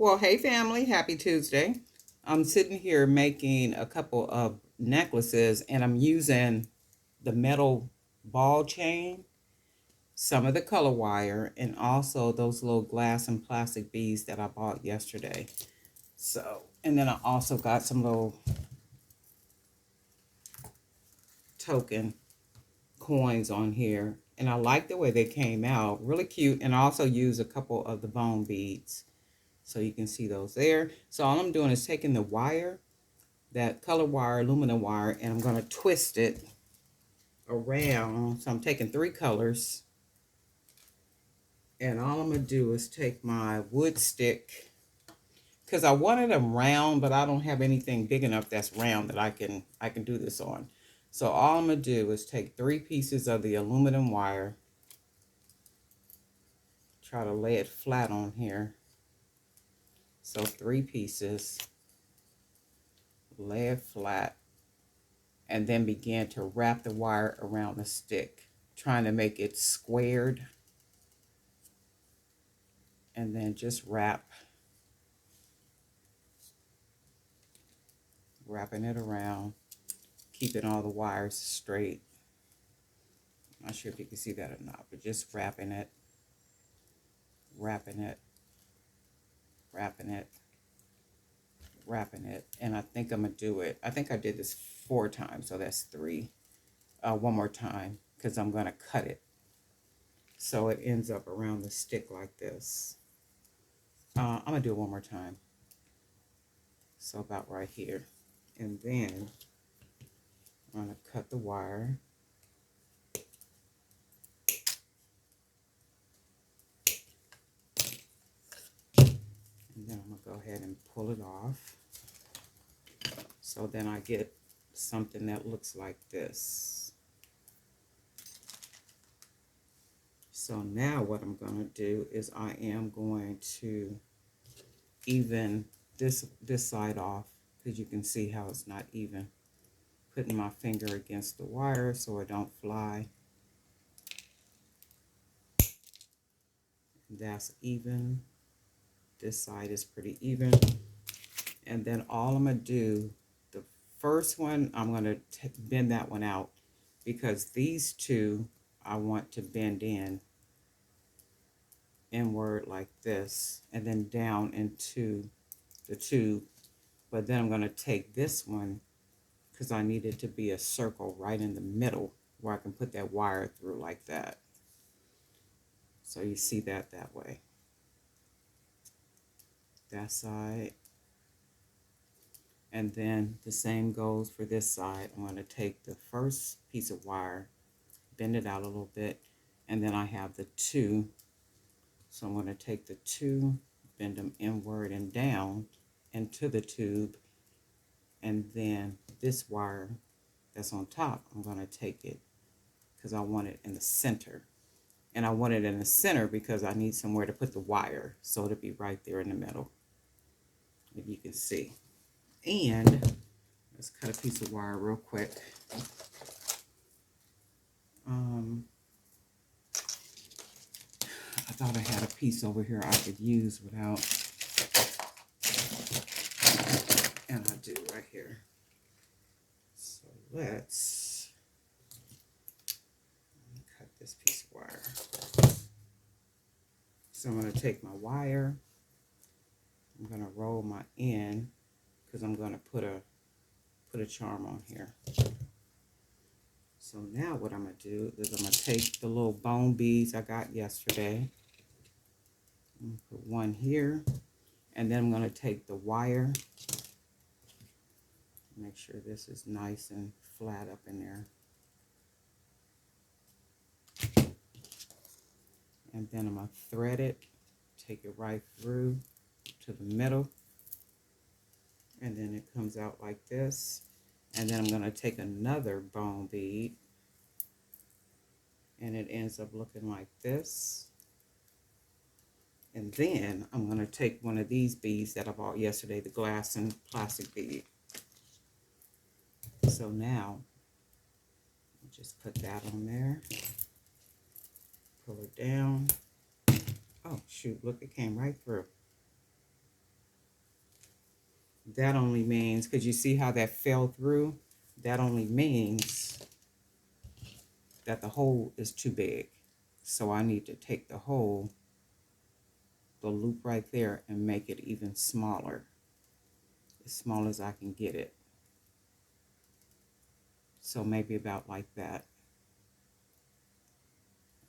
Well, hey family, happy Tuesday. I'm sitting here making a couple of necklaces and I'm using the metal ball chain, some of the color wire, and also those little glass and plastic beads that I bought yesterday. And then I also got some little token coins on here. And I like the way they came out, really cute. And I also use a couple of the bone beads. So you can see those there. So all I'm doing is taking the wire, that color wire, aluminum wire, and I'm going to twist it around. So I'm taking 3 colors, and all I'm going to do is take my wood stick, because I wanted them round, but I don't have anything big enough that's round that I can do this on. So all I'm going to do is take 3 pieces of the aluminum wire, try to lay it flat on here. So 3 pieces, lay it flat, and then begin to wrap the wire around the stick, trying to make it squared, and then just wrapping it around, keeping all the wires straight. I'm not sure if you can see that or not, but just wrapping it, wrapping it, wrapping it, wrapping it. And I think I'm gonna do it. I think I did this 4 times, so that's 3. One more time, because I'm gonna cut it so it ends up around the stick like this. I'm gonna do it one more time. So about right here. And then I'm going to cut the wire. And then I'm going to go ahead and pull it off. So then I get something that looks like this. So now what I'm going to do is I am going to even this side off, because you can see how it's not even. Putting my finger against the wire so it don't fly. That's even. This side is pretty even. And then all I'm going to do, the first one, I'm going to bend that one out, because these two I want to bend inward like this, and then down into the tube. But then I'm going to take this one, because I need it to be a circle right in the middle where I can put that wire through like that. So you see that way. That side. And then the same goes for this side. I'm going to take the first piece of wire, bend it out a little bit, and then I have the 2. So I'm going to take the 2, bend them inward and down into the tube, and then this wire that's on top, I'm going to take it because I want it in the center. And I want it in the center because I need somewhere to put the wire, so it'll be right there in the middle, if you can see. And let's cut a piece of wire real quick. I thought I had a piece over here I could use without, and I do right here. So let's cut this piece of wire. So I'm going to take my wire, I'm going to roll my end, because I'm going to put a charm on here. So now what I'm going to do is I'm going to take the little bone beads I got yesterday, put one here, and then I'm going to take the wire, make sure this is nice and flat up in there, and then I'm going to thread it, take it right through to the middle, and then it comes out like this. And then I'm going to take another bone bead, and it ends up looking like this. And then I'm going to take one of these beads that I bought yesterday, the glass and plastic bead. So now, I'll just put that on there, pull it down. Oh shoot, look, it came right through. that only means, because you see how that fell through, that only means that the hole is too big. So I need to take the hole, the loop right there, and make it even smaller, as small as I can get it. So maybe about like that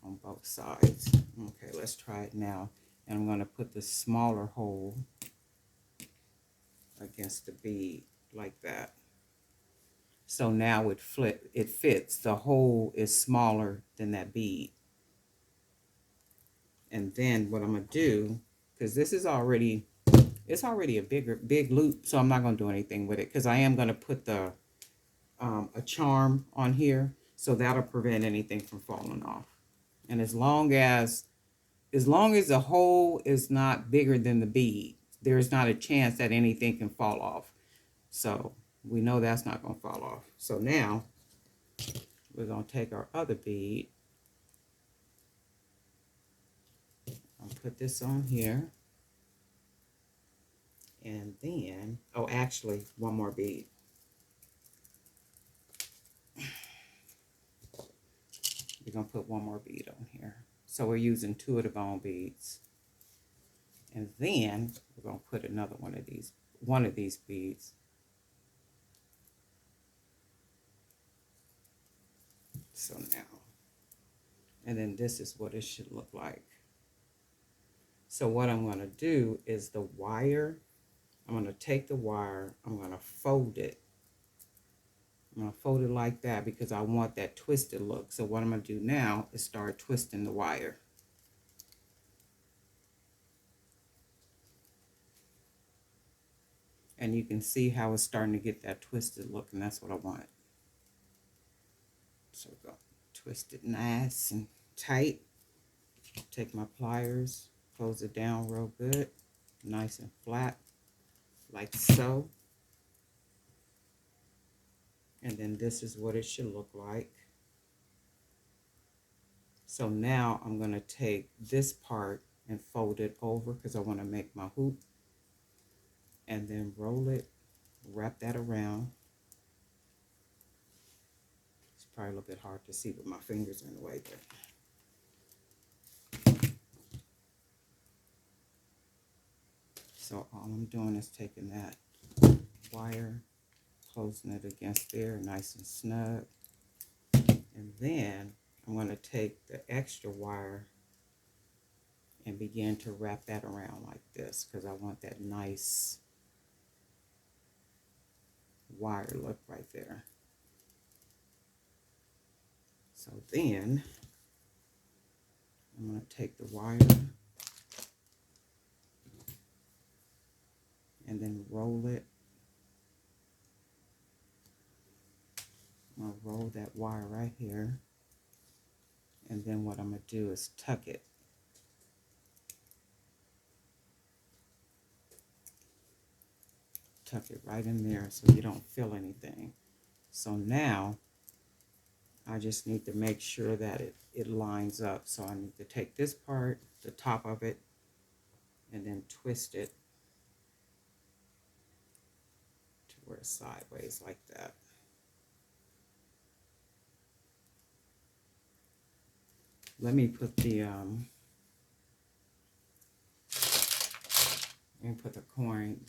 on both sides. Okay, let's try it now. And I'm going to put the smaller hole against the bead like that. So now it fits. The hole is smaller than that bead. And then what I'm going to do, because this is already, it's already a big loop, so I'm not going to do anything with it, because I am going to put the a charm on here, so that'll prevent anything from falling off. And as long as the hole is not bigger than the bead, there's not a chance that anything can fall off. So we know that's not going to fall off. So now we're going to take our other bead and put this on here. And then, oh, actually, one more bead. We're going to put one more bead on here. So we're using 2 of the bone beads. And then we're going to put another one of these beads. So now, and then this is what it should look like. So what I'm going to do is the wire, I'm going to take the wire, I'm going to fold it. I'm going to fold it like that because I want that twisted look. So what I'm going to do now is start twisting the wire. And you can see how it's starting to get that twisted look, and that's what I want. So we're going to twist it nice and tight. Take my pliers, close it down real good, nice and flat, like so. And then this is what it should look like. So now I'm going to take this part and fold it over because I want to make my hoop. And then roll it, wrap that around. It's probably a little bit hard to see with my fingers in the way, but so all I'm doing is taking that wire, closing it against there nice and snug. And then I'm going to take the extra wire and begin to wrap that around like this because I want that nice wire look right there. So then I'm going to take the wire and then roll it. I'm going to roll that wire right here. And then what I'm going to do is tuck it. Tuck it right in there so you don't feel anything. So now I just need to make sure that it lines up. So I need to take this part, the top of it, and then twist it to where it's sideways like that. Let me put the coin,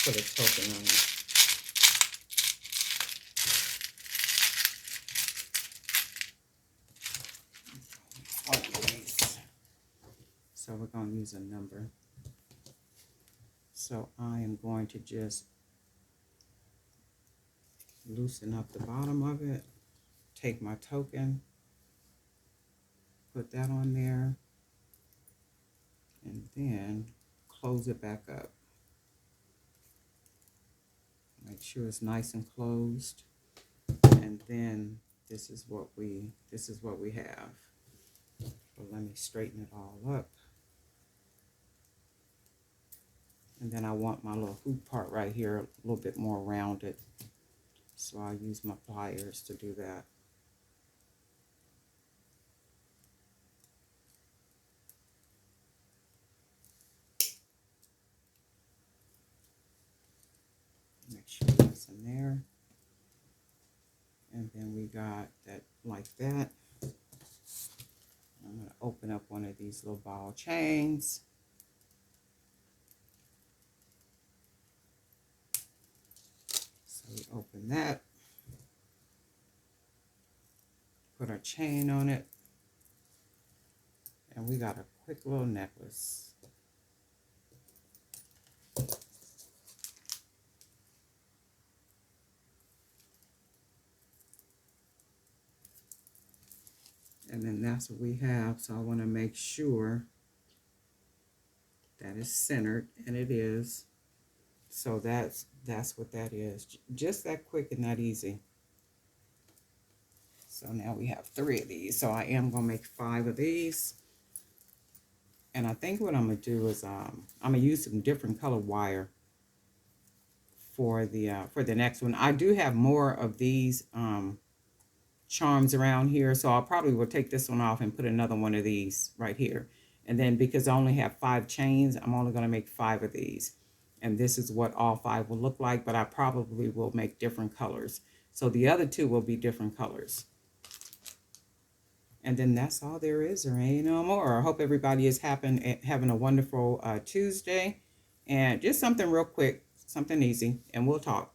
put a token on it. So we're going to use a number. So I am going to just loosen up the bottom of it, take my token, put that on there, and then close it back up. Make sure it's nice and closed, and then this is what we have. So let me straighten it all up. And then I want my little hoop part right here a little bit more rounded. So I'll use my pliers to do that. Make sure that's in there. And then we got that like that. I'm going to open up one of these little ball chains. So we open that. Put our chain on it. And we got a quick little necklace. And then that's what we have. So I want to make sure that it's centered, and it is. So that's what that is. Just that quick and that easy. So now we have 3 of these. So I am going to make 5 of these. And I think what I'm going to do is I'm going to use some different color wire for the next one. I do have more of these charms around here, so I probably will take this one off and put another one of these right here. And then because I only have 5 chains, I'm only going to make 5 of these. And this is what all 5 will look like, but I probably will make different colors. So the other 2 will be different colors. And then that's all there is. There ain't no more. I hope everybody is having a wonderful Tuesday. And just something real quick, something easy, and we'll talk.